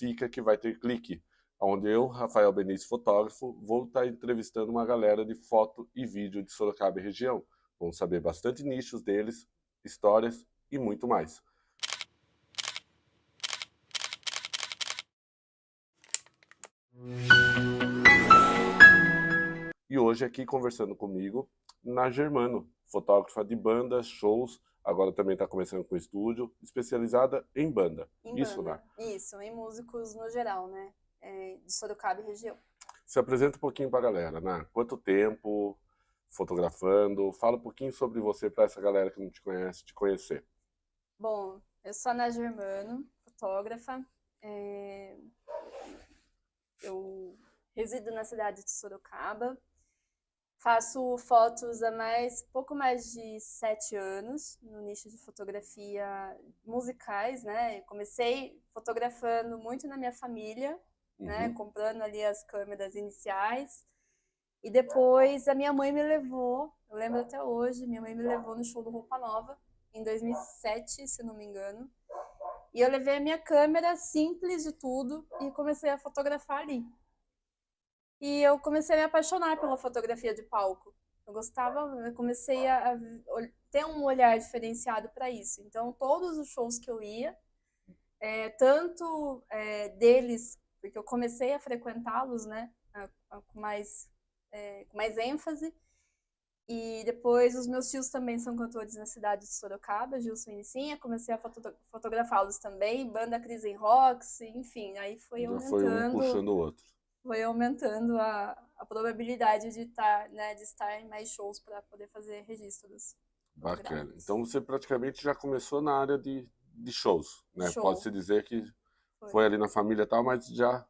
fica que vai ter clique, onde eu, Rafael Benício, fotógrafo, vou estar entrevistando uma galera de foto e vídeo de Sorocaba e região. Vamos saber bastante nichos deles, histórias e muito mais. E hoje aqui conversando comigo, na Germano, fotógrafa de bandas, shows, agora também está começando com estúdio, especializada em banda. Em Isso, né? banda, isso, em músicos no geral, né? De Sorocaba e região. Se apresenta um pouquinho para a galera, né? Quanto tempo fotografando? Fala um pouquinho sobre você para essa galera que não te conhece, te conhecer. Bom, eu sou a Ana Germano, fotógrafa. é, Eu resido na cidade de Sorocaba. Faço fotos há pouco mais de 7 anos no nicho de fotografia musicais, né? Eu comecei fotografando muito na minha família, né? Uhum. Comprando ali as câmeras iniciais. E depois a minha mãe me levou, eu lembro até hoje, minha mãe me levou no show do Roupa Nova, em 2007, se não me engano. E eu levei a minha câmera simples de tudo e comecei a fotografar ali. E eu comecei a me apaixonar pela fotografia de palco. Eu comecei a ter um olhar diferenciado para isso. Então, todos os shows que eu ia, tanto deles, porque eu comecei a frequentá-los, né, com mais ênfase. E depois os meus tios também são cantores na cidade de Sorocaba, Gilson e Nicinha, comecei a fotografá-los também, banda Cris Rocks, enfim, aí Já foi um puxando o outro. foi aumentando a probabilidade de né, de estar em mais shows para poder fazer registros Bacana. fotográficos. Então você praticamente já começou na área de shows, né? Show, Pode-se dizer que foi. foi ali na família e tal, mas já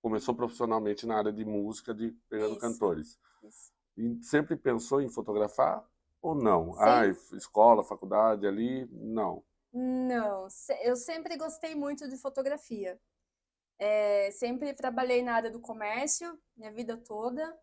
começou profissionalmente na área de música, de pegando Isso, cantores. isso. E sempre pensou em fotografar ou não? Ah, Sem, escola, faculdade ali, não. não, eu sempre gostei muito de fotografia. Sempre trabalhei na área do comércio, minha vida toda,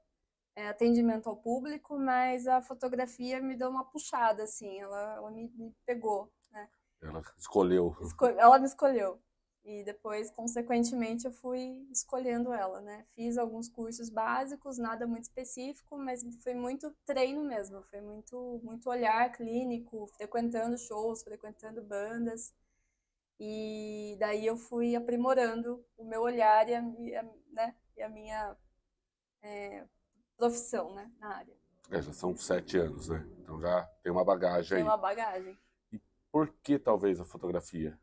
atendimento ao público, mas a fotografia me deu uma puxada, assim, ela me pegou, né? Ela escolheu. Ela me escolheu. E depois, consequentemente, eu fui escolhendo ela, né? Fiz alguns cursos básicos, nada muito específico, mas foi muito treino mesmo, foi muito olhar clínico, frequentando shows, frequentando bandas. E daí eu fui aprimorando o meu olhar né, e a minha profissão, né, na área. Já são 7 anos, né? Então já tem uma bagagem Tem aí. uma bagagem. E por que talvez a fotografia?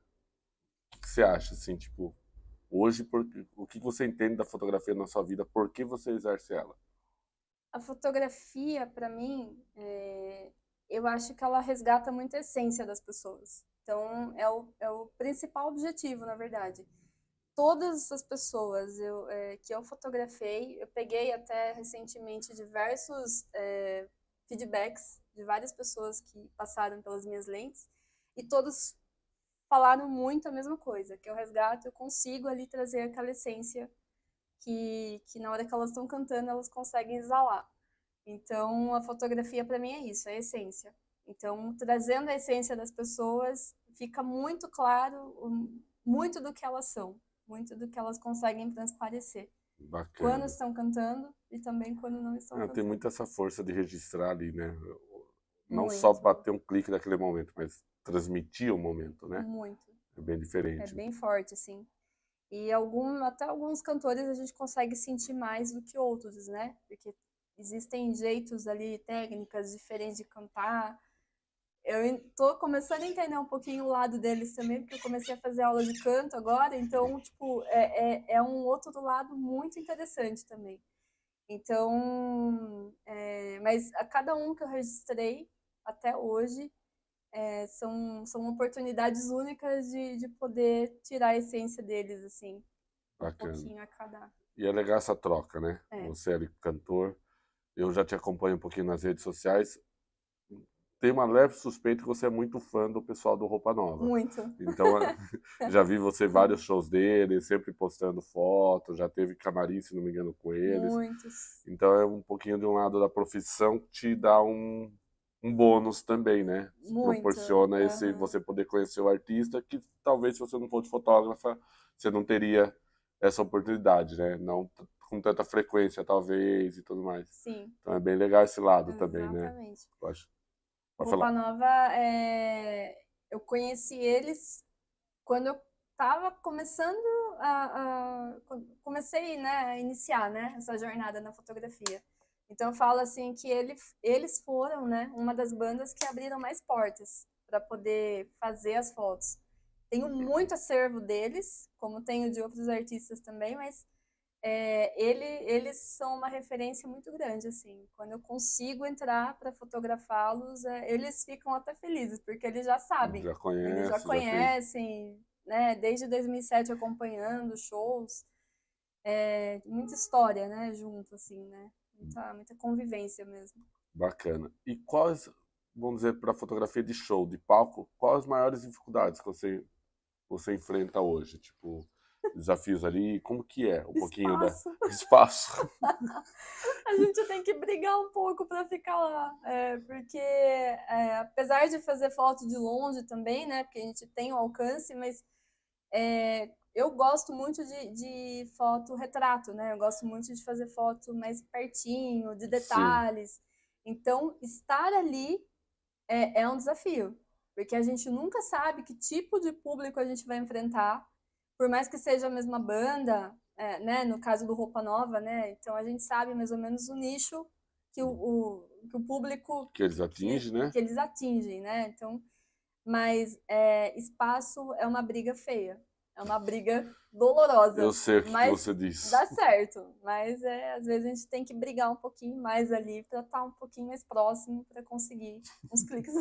O que você acha, assim, tipo, hoje, o que você entende da fotografia na sua vida? Por que você exerce ela? A fotografia, para mim, eu acho que ela resgata muito a essência das pessoas. Então, é o principal objetivo, na verdade. Todas as pessoas que eu fotografei, eu peguei até recentemente diversos feedbacks de várias pessoas que passaram pelas minhas lentes, e todos falaram muito a mesma coisa, que eu resgato, eu consigo ali trazer aquela essência que na hora que elas estão cantando, elas conseguem exalar. Então, a fotografia para mim é isso, é a essência. Então, trazendo a essência das pessoas, fica muito claro muito do que elas são, muito do que elas conseguem transparecer. Quando Bacana. estão cantando e também quando não estão Ah, tem cantando. muito essa força de registrar ali, né? Não só Muito, bater um clique naquele momento, mas transmitir o momento, né? muito. É bem É diferente. bem forte, assim. E até alguns cantores a gente consegue sentir mais do que outros, né? Porque existem jeitos ali, técnicas diferentes de cantar. Eu tô começando a entender um pouquinho o lado deles também, porque eu comecei a fazer aula de canto agora, então, tipo, é um outro lado muito interessante também. Então, mas a cada um que eu registrei até hoje, são oportunidades únicas de poder tirar a essência deles, assim, um Bacana. pouquinho a cada. E é legal essa troca, né? É, Você é cantor, eu já te acompanho um pouquinho nas redes sociais. Tem uma leve suspeita que você é muito fã do pessoal do Roupa Nova. muito, Então, já vi você vários shows deles, sempre postando fotos, já teve camarim, se não me engano, com eles. muitos, Então, é um pouquinho de um lado da profissão que te dá um bônus também, né? muito. Proporciona esse Aham. você poder conhecer o artista que talvez se você não fosse fotógrafa você não teria essa oportunidade, né? Não com tanta frequência, talvez, e tudo mais. Sim. Então é bem legal esse lado também, né? Exatamente. Eu acho. O Pode Roupa falar. Nova, eu conheci eles quando eu estava começando comecei, né, a iniciar, né, essa jornada na fotografia. Então eu falo assim que eles foram, né, uma das bandas que abriram mais portas para poder fazer as fotos. Tenho muito acervo deles, como tenho de outros artistas também, mas eles são uma referência muito grande, assim. Quando eu consigo entrar para fotografá-los, eles ficam até felizes, porque eles já sabem, Já eles já conhece, já fez. conhecem, né? Desde 2007 acompanhando shows, muita história, né? Junto, assim, né? Muita convivência mesmo. Bacana. E quais, vamos dizer, para fotografia de show, de palco, quais as maiores dificuldades que você enfrenta hoje? Tipo, desafios ali, como que é? Um pouquinho da Espaço. espaço. A gente tem que brigar um pouco para ficar lá, porque apesar de fazer foto de longe também, né, porque a gente tem o alcance, mas eu gosto muito de foto retrato, né, eu gosto muito de fazer foto mais pertinho, de Sim, detalhes, então estar ali é um desafio, porque a gente nunca sabe que tipo de público a gente vai enfrentar, por mais que seja a mesma banda, né, no caso do Roupa Nova, né, então a gente sabe mais ou menos o nicho que o público que eles atingem, né? que eles atingem, né, então, mas espaço é uma briga feia, é uma briga Eu dolorosa, sei o que mas você disse. dá certo, mas às vezes a gente tem que brigar um pouquinho mais ali para estar um pouquinho mais próximo para conseguir uns cliques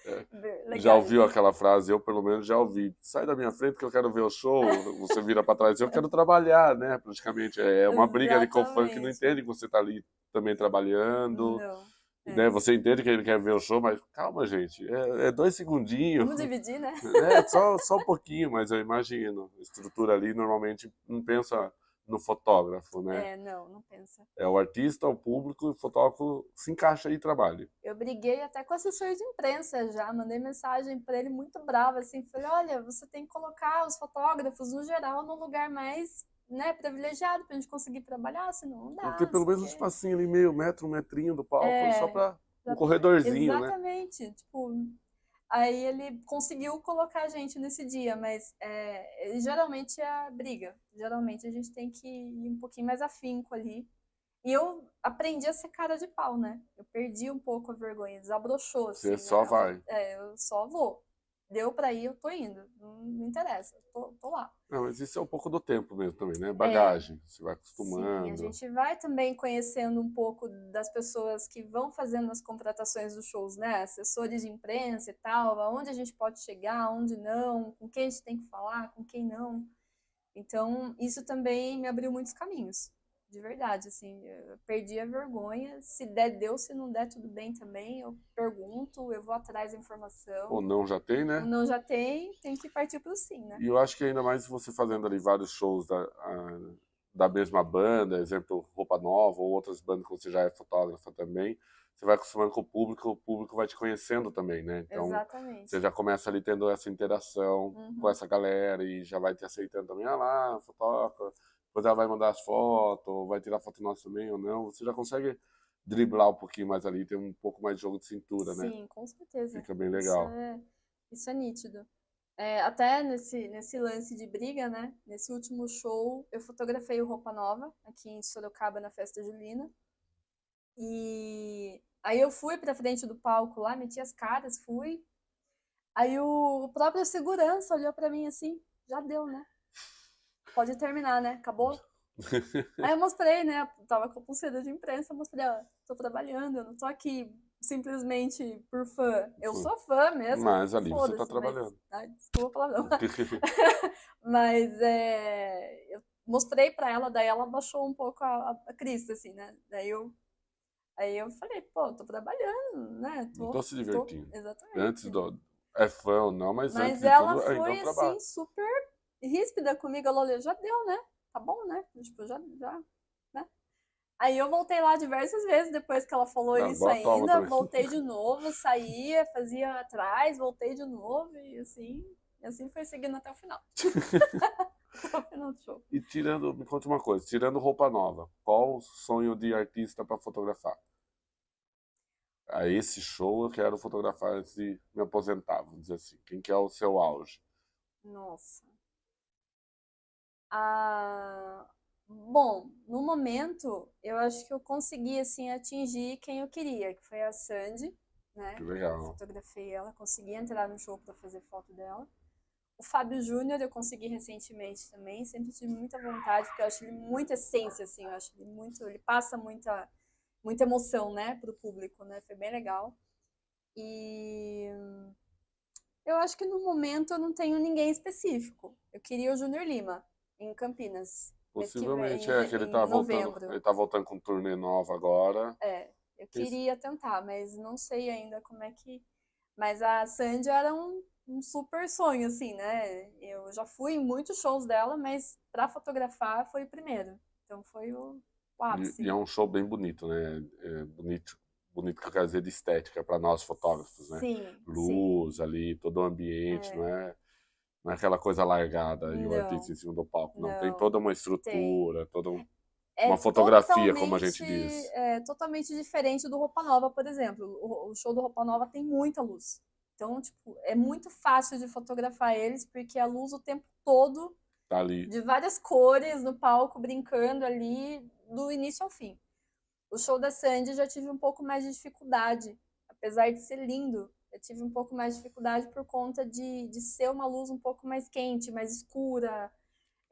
Já legais. ouviu aquela frase? Eu, pelo menos, já ouvi. Sai da minha frente que eu quero ver o show. Você vira para trás, eu quero trabalhar, né? Praticamente. É uma briga ali com o fã que não Exatamente. entende que você está ali também trabalhando. Não. Né? Você entende que ele quer ver o show, mas calma, gente. É 2 segundinhos. Vamos dividir, né? É só um pouquinho, mas eu imagino. A estrutura ali normalmente não pensa no fotógrafo, né? Não, não pensa. É o artista, o público, o fotógrafo se encaixa aí e trabalha. Eu briguei até com o assessor de imprensa já, mandei mensagem para ele muito brava, assim, falei, olha, você tem que colocar os fotógrafos, no geral, num lugar mais, né, privilegiado pra gente conseguir trabalhar, senão não Tem que ter dá, não pelo sei o menos um quê. espacinho ali, meio metro, um metrinho do palco, só É, para um corredorzinho, né? exatamente, tipo, aí ele conseguiu colocar a gente nesse dia, mas geralmente é a briga. Geralmente a gente tem que ir um pouquinho mais afinco ali. E eu aprendi a ser cara de pau, né? Eu perdi um pouco a vergonha, desabrochou, Você assim, só né? vai. Eu só vou. Deu pra ir, eu tô indo. Não interessa, tô lá. Não, mas isso é um pouco do tempo mesmo também, né? É, Bagagem, você vai sim, a acostumando. gente vai também conhecendo um pouco das pessoas que vão fazendo as contratações dos shows, né? Assessores de imprensa e tal, aonde a gente pode chegar, aonde não, com quem a gente tem que falar, com quem não. Então, isso também me abriu muitos caminhos, de verdade, assim, eu perdi a vergonha, se der, deu, se não der, tudo bem também, eu pergunto, eu vou atrás da Ou informação, não já tem, ou né? não já tem que partir pro sim, né? E eu acho que ainda mais você fazendo ali vários shows da mesma banda, exemplo, Roupa Nova, ou outras bandas que você já é fotógrafa também, você vai acostumando com o público vai te conhecendo também, né? Então, você Exatamente. já começa ali tendo essa interação com Uhum. essa galera e já vai te aceitando também. Ah lá, fotógrafa, depois ela vai mandar as fotos, ou vai tirar foto nossa também ou não. Você já consegue driblar um pouquinho mais ali, ter um pouco mais de jogo de cintura, né? Sim, com certeza. Fica bem Isso legal. é, isso é nítido. Até nesse lance de briga, né? Nesse último show, eu fotografei o Roupa Nova, aqui em Sorocaba, na Festa Julina. E aí eu fui pra frente do palco lá, meti as caras, fui. Aí o próprio segurança olhou pra mim assim, já deu, né? Pode terminar, né? Acabou? Aí eu mostrei, né? Tava com a pulseira de imprensa, mostrei, ó, tô trabalhando, eu não tô aqui simplesmente por fã. Eu sou fã mesmo, Mas ali você está foda-se, mas. trabalhando. Ai, desculpa a palavra. Mas eu mostrei pra ela, daí ela baixou um pouco a crista, assim, né? Aí eu falei, pô, tô trabalhando, né? Não tô se divertindo. Antes Exatamente. do. É fã ou não, mas antes Mas de ela tudo ainda é um foi, trabalho. assim, super ríspida comigo. Ela olhou, já deu, né? Tá bom, né? Tipo, já, né? Aí eu voltei lá diversas vezes depois que ela falou Ah, isso boa toma ainda. também. Voltei de novo, saía, fazia atrás, voltei de novo e assim foi seguindo até o final. Tô no final do show. E me conta uma coisa, tirando roupa nova, qual o sonho de artista para fotografar? A esse show eu quero fotografar antes de me aposentar, vamos dizer assim. Quem que é o seu auge? Nossa. Ah, bom, no momento, eu acho que eu consegui, assim, atingir quem eu queria, que foi a Sandy, Que né? Eu legal. fotografei ela, consegui entrar no show para fazer foto dela. O Fábio Júnior eu consegui recentemente também, sempre tive muita vontade, porque eu acho ele muita essência, assim, eu acho ele muito, ele passa muita emoção, né, pro público, né? Foi bem legal. E eu acho que no momento eu não tenho ninguém específico. Eu queria o Júnior Lima, em Campinas, mês que Possivelmente vem, é que em ele novembro. tá voltando com turnê nova agora. É, eu Esse- queria tentar, mas não sei ainda como é que. Mas a Sandy era um super sonho, assim, né? Eu já fui em muitos shows dela, mas para fotografar foi o primeiro. Então foi o e ápice. é um show bem bonito, né? É bonito, bonito que eu quero dizer de estética para nós fotógrafos, né? Sim, sim. Luz ali, todo o ambiente, É, não é aquela coisa largada e o artista não, em cima do palco, não. Tem não. toda uma Tem. estrutura, É uma fotografia, como a gente totalmente, diz. totalmente diferente do Roupa Nova, por exemplo. O show do Roupa Nova tem muita luz. Então, tipo, é muito fácil de fotografar eles, porque a luz o tempo todo, Tá ali. de várias cores, no palco, brincando ali, do início ao fim. O show da Sandy eu já tive um pouco mais de dificuldade, apesar de ser lindo. Eu tive um pouco mais de dificuldade por conta de ser uma luz um pouco mais quente, mais escura.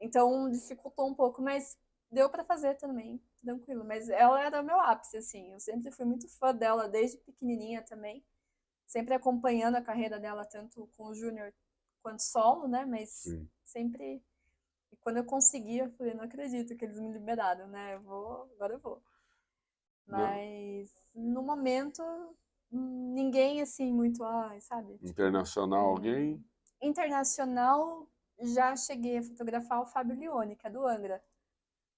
Então dificultou um pouco, mas deu para fazer também, tranquilo. Mas ela era o meu ápice, assim. Eu sempre fui muito fã dela, desde pequenininha também. Sempre acompanhando a carreira dela, tanto com o Júnior quanto solo, né? Mas Sim. sempre. E quando eu consegui, eu falei, não acredito que eles me liberaram, né? Agora eu vou. Não. Mas no momento, ninguém assim muito, ai, sabe? Tipo, Internacional, alguém? internacional, já cheguei a fotografar o Fábio Lione, que é do Angra.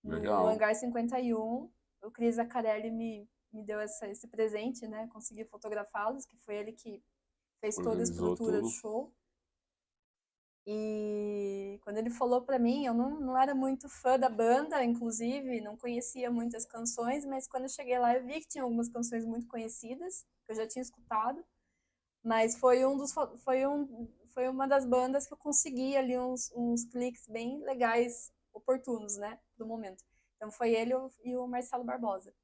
No Legal. Hangar 51, o Cris Zaccarelli me deu esse presente, né? Consegui fotografá-los, que foi ele que fez toda a Organizou estrutura do tudo. show. E quando ele falou para mim, eu não era muito fã da banda, inclusive, não conhecia muitas canções, mas quando eu cheguei lá eu vi que tinha algumas canções muito conhecidas, que eu já tinha escutado, mas foi uma das bandas que eu consegui ali uns cliques bem legais, oportunos, né, do momento. Então foi ele e o Marcelo Barbosa.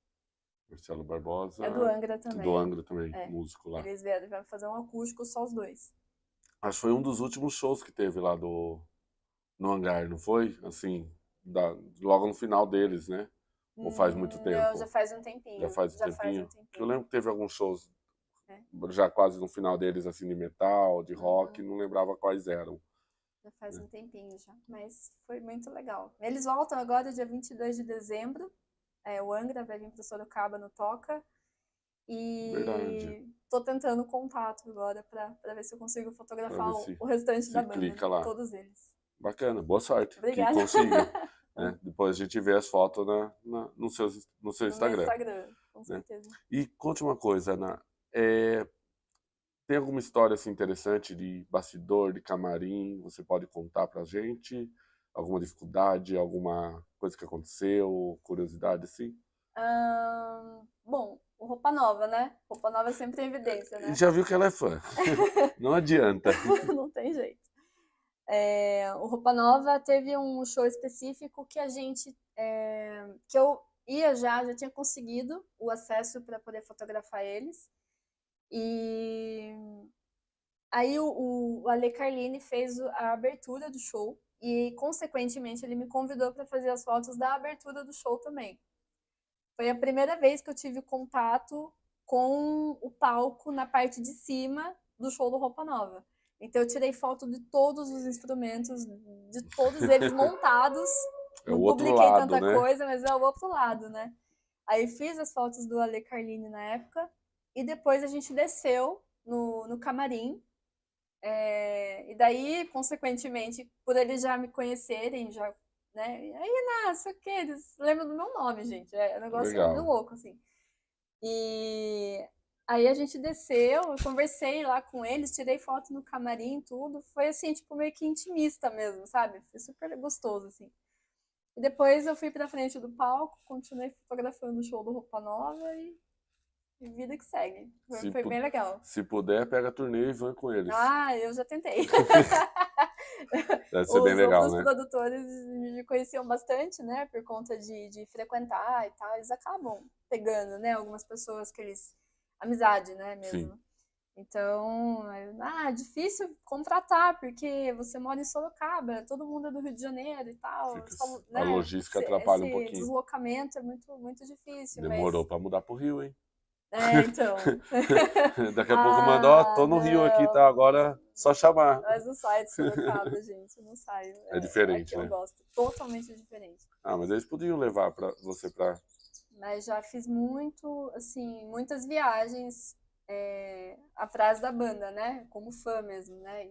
Marcelo Barbosa, É do Angra do também. Angra também, É. músico lá. Eles vieram fazer um acústico só os dois. Acho que foi um dos últimos shows que teve lá no Hangar, não foi? Assim, logo no final deles, né? Ou faz muito Não, já tempo? faz um Já tempinho. faz um Já faz um tempinho? Que eu tempinho. lembro que teve alguns shows É. já quase no final deles, assim, de metal, de rock, Uhum. não lembrava quais eram. Já faz Né? um tempinho já. Mas foi muito legal. Eles voltam agora dia 22 de dezembro. O Angra vai vir para Sorocaba no Toca. Verdade. E tô tentando contato agora para ver se eu consigo Pra fotografar ver o restante da se banda. clica lá. Todos eles. Bacana, boa sorte. Que Obrigada. consiga. Né? Depois a gente vê as fotos no seu No meu Instagram. Instagram, com Né? certeza. E conte uma coisa, Ana. É, tem alguma história assim, interessante de bastidor, de camarim? Você pode contar pra gente? Alguma dificuldade, alguma coisa que aconteceu, curiosidade assim? Bom, o Roupa Nova, né? Roupa Nova é sempre em evidência, né? Já viu que ela é fã. Não adianta. Não tem jeito. O Roupa Nova teve um show específico que que eu já tinha conseguido o acesso para poder fotografar eles. E aí o Ale Carlini fez a abertura do show e, consequentemente, ele me convidou para fazer as fotos da abertura do show também. Foi a primeira vez que eu tive contato com o palco na parte de cima do show do Roupa Nova. Então eu tirei foto de todos os instrumentos, de todos eles montados. É o Não outro publiquei lado, tanta né? coisa, mas é o outro lado, né? Aí fiz as fotos do Ale Carlini na época e depois a gente desceu no camarim. E daí, consequentemente, por eles já me conhecerem, já, né? E aí, Inácio, o quê? Eles lembram do meu nome, gente. É um negócio meio Legal. louco, assim. E Aí a gente desceu, eu conversei lá com eles, tirei foto no camarim, tudo. Foi assim, tipo, meio que intimista mesmo, sabe? Foi super gostoso, assim. E depois eu fui pra frente do palco, continuei fotografando o show do Roupa Nova e vida que segue. Se, Foi bem legal. se puder, pega a turnê e vai com eles. Ah, eu já tentei. Deve ser bem Os legal, outros né? produtores me conheciam bastante, né? Por conta de frequentar e tal. Eles acabam pegando, né? Algumas pessoas que eles... Amizade, né? Sim. Mesmo. Então, difícil contratar, porque você mora em Sorocaba, todo mundo é do Rio de Janeiro e tal, Fica, só, a né? logística atrapalha um Esse pouquinho. deslocamento é muito, muito difícil, Demorou mas... pra mudar pro Rio, hein? Então... Daqui a pouco manda, ó, tô no Rio aqui, tá? Não, Agora só chamar. mas não sai de Sorocaba, gente, não sai. É Aqui diferente, eu né? gosto, totalmente diferente. Ah, mas eles podiam levar você pra... Mas já fiz muito, assim, muitas viagens atrás da banda, né? Como fã mesmo, né?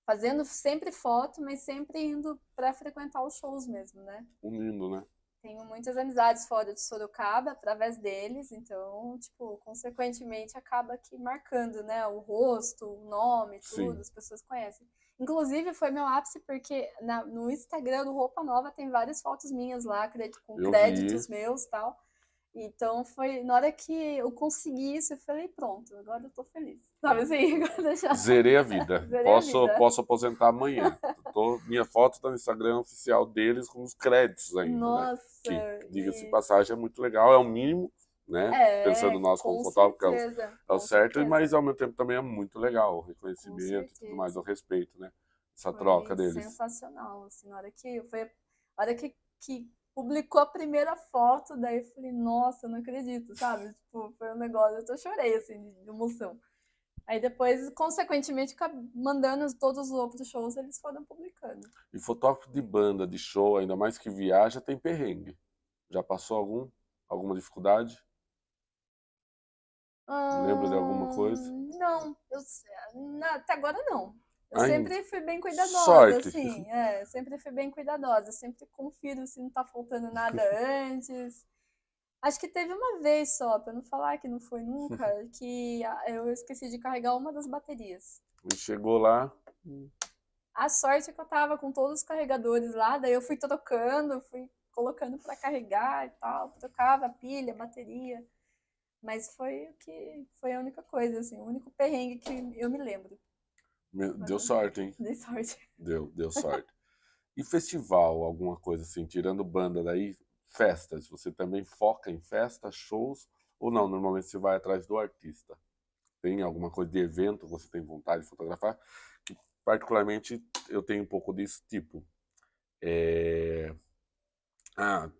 Fazendo sempre foto, mas sempre indo para frequentar os shows mesmo, né? unindo, né? Tenho muitas amizades fora de Sorocaba através deles, então, tipo, consequentemente acaba aqui marcando, né? O rosto, o nome, tudo, Sim, as pessoas conhecem. Inclusive, foi meu ápice porque no Instagram do Roupa Nova tem várias fotos minhas lá, com eu vi. créditos meus e tal. Então foi na hora que eu consegui isso, eu falei, pronto, agora eu tô feliz. Sabe assim, agora já Zerei a vida. zerei a vida. Posso aposentar amanhã. Minha foto tá no Instagram oficial deles com os créditos ainda, né? Nossa, Que, diga-se de e passagem, é muito legal, é o mínimo, né? Pensando nós como com fotógrafo, certeza, é o com certo, certeza, mas ao mesmo tempo também é muito legal o com reconhecimento e tudo mais, o certeza. respeito, né? Essa troca Foi deles. sensacional, assim, na hora que publicou a primeira foto, daí eu falei, nossa, eu não acredito, sabe? Tipo, foi um negócio, eu chorei, assim, de emoção. Aí depois, consequentemente, mandando todos os outros shows, eles foram publicando. E fotógrafo de banda, de show, ainda mais que viaja, tem perrengue. Já passou alguma dificuldade? Lembra de alguma coisa? Não, até agora não. Eu Ainda. sempre fui bem cuidadosa, Sorte. assim, sempre fui bem cuidadosa, sempre confiro se não tá faltando nada antes. Acho que teve uma vez só, pra não falar que não foi nunca, que eu esqueci de carregar uma das baterias. E chegou lá, A sorte é que eu tava com todos os carregadores lá, daí eu fui trocando, fui colocando pra carregar e tal, trocava a pilha, a bateria. Mas foi a única coisa, assim, o único perrengue que eu me lembro. deu sorte, hein? Dei sorte. Deu sorte. E festival, alguma coisa assim, tirando banda daí, festas, você também foca em festas, shows, ou não? Normalmente você vai atrás do artista. Tem alguma coisa de evento que você tem vontade de fotografar? Que, particularmente, eu tenho um pouco disso, tipo, é...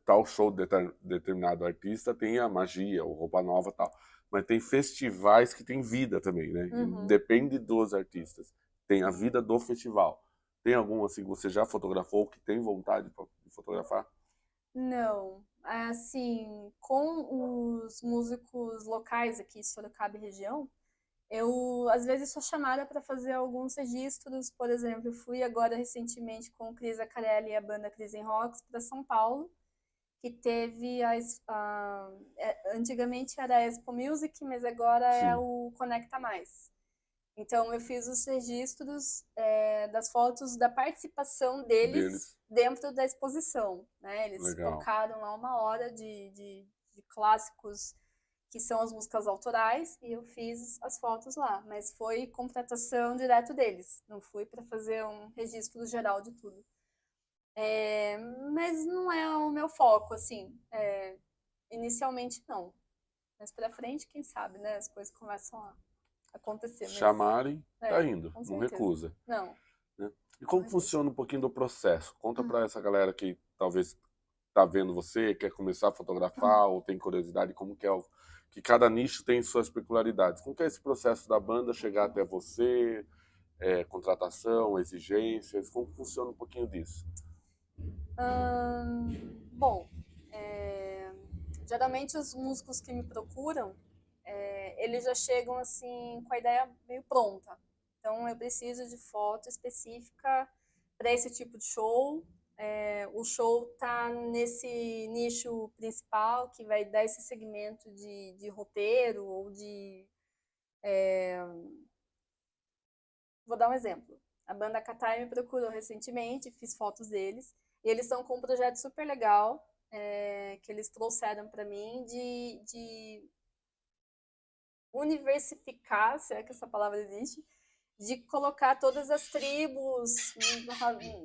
tal show de determinado artista tem a magia, o roupa nova e tal. Mas tem festivais que tem vida também, né? Uhum. Depende dos artistas. Tem a vida do festival. Tem algum assim que você já fotografou que tem vontade de fotografar? Não, assim, com os músicos locais aqui de Sorocaba e região, eu às vezes sou chamada para fazer alguns registros, por exemplo, eu fui agora recentemente com o Cris Acarelli e a banda Cris em Rocks para São Paulo, que teve antigamente era a Expo Music, mas agora é Sim, o Conecta Mais. Então, eu fiz os registros das fotos da participação deles deles. dentro da exposição. Né? Eles Legal. tocaram lá uma hora de clássicos que são as músicas autorais e eu fiz as fotos lá. Mas foi contratação direto deles. Não fui para fazer um registro geral de tudo. Mas não é o meu foco, assim. Inicialmente, não. Mas para frente, quem sabe, né? As coisas começam a acontecer, mas Chamarem, tá indo, com não certeza. recusa. Não, Né? E não como recuso. funciona um pouquinho do processo? Conta para essa galera que talvez tá vendo você, quer começar a fotografar ou tem curiosidade como que é que cada nicho tem suas peculiaridades. Como que é esse processo da banda chegar até você, contratação, exigências, como funciona um pouquinho disso? Bom, geralmente os músicos que me procuram, eles já chegam assim com a ideia meio pronta. Então eu preciso de foto específica para esse tipo de show. o show tá nesse nicho principal, que vai dar esse segmento de roteiro ou de... Vou dar um exemplo. A banda Katai me procurou recentemente, fiz fotos deles, e eles estão com um projeto super legal, que eles trouxeram para mim, de universificar, se é que essa palavra existe, de colocar todas as tribos,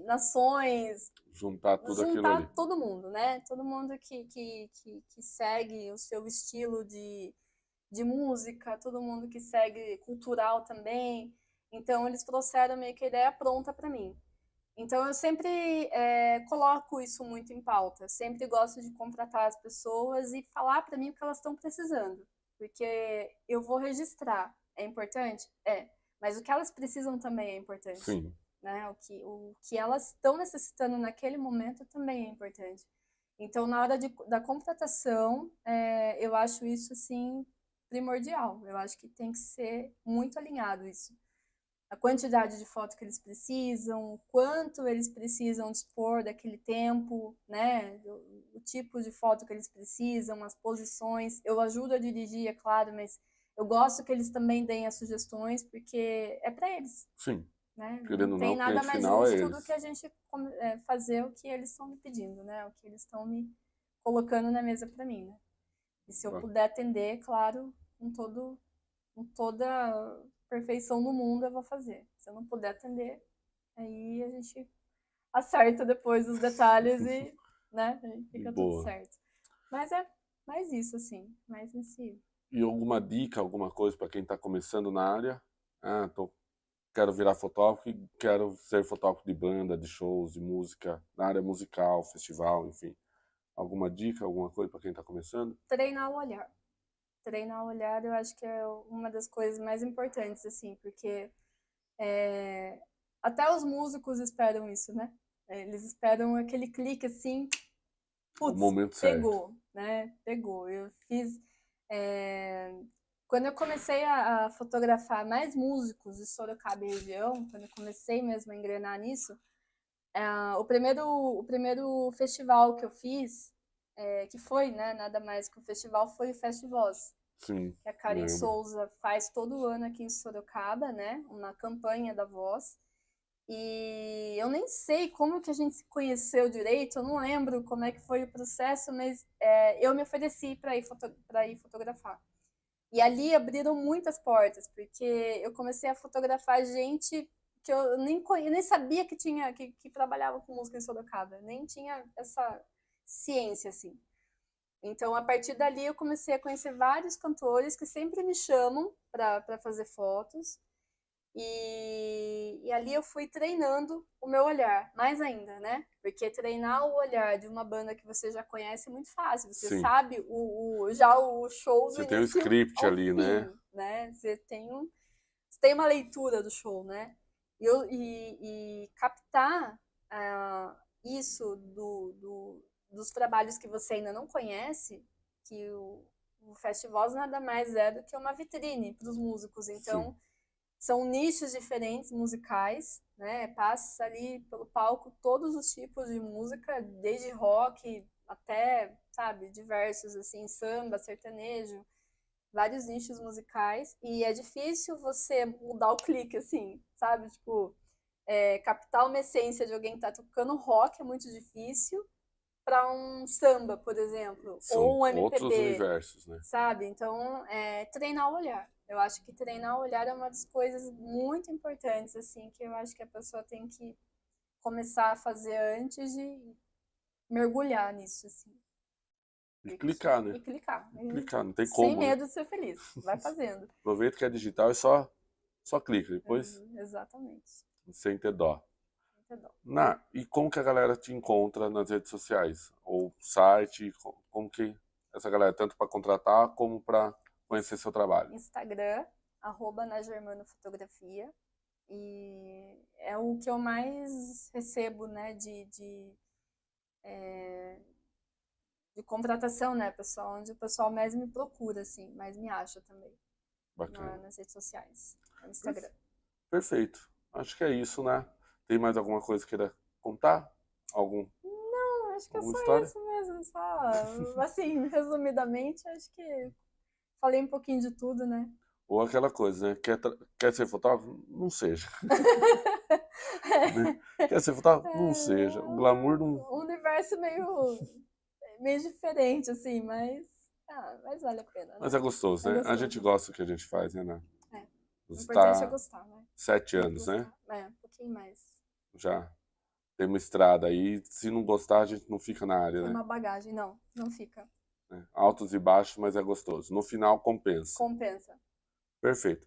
nações, Juntar tudo aquilo ali. juntar todo mundo, né? Todo mundo que segue o seu estilo de música, todo mundo que segue cultural também. Então, eles trouxeram meio que a ideia pronta para mim. Então, eu sempre coloco isso muito em pauta. Sempre gosto de contratar as pessoas e falar para mim o que elas estão precisando. Porque eu vou registrar. É importante? É. Mas o que elas precisam também é importante. Sim. Né? O que elas estão necessitando naquele momento também é importante. Então, na hora da contratação, eu acho isso, assim, primordial. Eu acho que tem que ser muito alinhado isso. A quantidade de foto que eles precisam, o quanto eles precisam dispor daquele tempo, né? O tipo de foto que eles precisam, as posições. Eu ajudo a dirigir, é claro, mas eu gosto que eles também deem as sugestões, porque é para eles. Sim. Né? Querendo Não tem ou não, nada o mais final justo é do eles. que a gente fazer o que eles estão me pedindo, né? O que eles estão me colocando na mesa para mim, né? E se eu puder atender, claro, com toda perfeição no mundo, eu vou fazer. Se eu não puder atender, aí a gente acerta depois os detalhes e, né, fica tudo Boa. certo. Mas é mais isso, assim, mais nesse... E alguma dica, alguma coisa para quem está começando na área? Quero virar fotógrafo e quero ser fotógrafo de banda, de shows, de música, na área musical, festival, enfim. Alguma dica, alguma coisa para quem está começando? Treinar o olhar. Treinar o olhar, eu acho que é uma das coisas mais importantes, assim, porque até os músicos esperam isso, né? Eles esperam aquele clique, assim, O putz, momento pegou, certo. né? Pegou. Eu fiz... Quando eu comecei a fotografar mais músicos de Sorocaba e região, quando eu comecei mesmo a engrenar nisso, o primeiro festival que eu fiz, que foi, né, nada mais que um festival, foi o Festivoz. Sim, Que a Karen lembro. Souza faz todo ano aqui em Sorocaba, né, uma campanha da Voz. E eu nem sei como que a gente se conheceu direito, eu não lembro como é que foi o processo, mas eu me ofereci para ir fotografar. E ali abriram muitas portas, porque eu comecei a fotografar gente que eu nem sabia que trabalhava com música em Sorocaba, nem tinha essa ciência, assim. Então, a partir dali, eu comecei a conhecer vários cantores que sempre me chamam para fazer fotos. E ali eu fui treinando o meu olhar, mais ainda, né? Porque treinar o olhar de uma banda que você já conhece é muito fácil. Você Sim. sabe já o show do Você tem um início script ao ali, né? fim, né? Você tem uma leitura do show, né? E captar isso dos trabalhos que você ainda não conhece, que o Festival nada mais é do que uma vitrine para os músicos. Então, Sim. são nichos diferentes musicais, né? Passa ali pelo palco todos os tipos de música, desde rock até, sabe, diversos, assim, samba, sertanejo, vários nichos musicais. E é difícil você mudar o clique, assim, sabe? Tipo, captar uma essência de alguém que tá tocando rock é muito difícil para um samba, por exemplo, São ou um outros MPB, universos, né? sabe? Então, treinar o olhar. Eu acho que treinar o olhar é uma das coisas muito importantes, assim, que eu acho que a pessoa tem que começar a fazer antes de mergulhar nisso, assim. E clicar, né? E clicar. Clicar, não tem Sem como, né? medo de ser feliz. Vai fazendo. Aproveita que é digital e só clica. Depois, Exatamente. sem ter dó. Entendeu? E como que a galera te encontra nas redes sociais? Ou site? Como que essa galera, tanto para contratar como para conhecer seu trabalho? Instagram, @nagermanofotografia. E é o que eu mais recebo, né, de contratação, né, pessoal, onde o pessoal mais me procura, assim, mais me acha também, Bacana. nas redes sociais, no Instagram. Perfeito. Acho que é isso, né? Tem mais alguma coisa que queira contar? Algum, Não, acho que é alguma só história? isso mesmo. Só, assim, resumidamente, acho que falei um pouquinho de tudo, né? Ou aquela coisa, né? Quer ser fotógrafo? Não seja. Né? Quer ser fotógrafo? Não seja. O glamour não. Um universo meio diferente, assim, mas vale a pena, Mas né? é gostoso, É né? A gente gostoso. gosta do que a gente faz, né, Nath? É. O Você importante é está gostar, né? 7 anos, né? Gostar. É, um pouquinho mais. Já tem uma estrada aí. Se não gostar, a gente não fica na área, Tem né? uma bagagem. Não fica. Altos e baixos, mas é gostoso. No final, compensa. Compensa. Perfeito.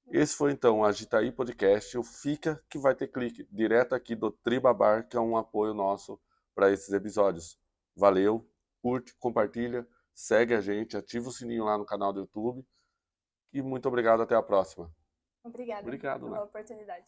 Esse foi então o Agitaí Podcast, o Fica que vai ter clique, direto aqui do Tribabar, que é um apoio nosso para esses episódios. Valeu, curte, compartilha, segue a gente, ativa o sininho lá no canal do YouTube e muito obrigado, até a próxima. Obrigada Obrigado, né? pela oportunidade.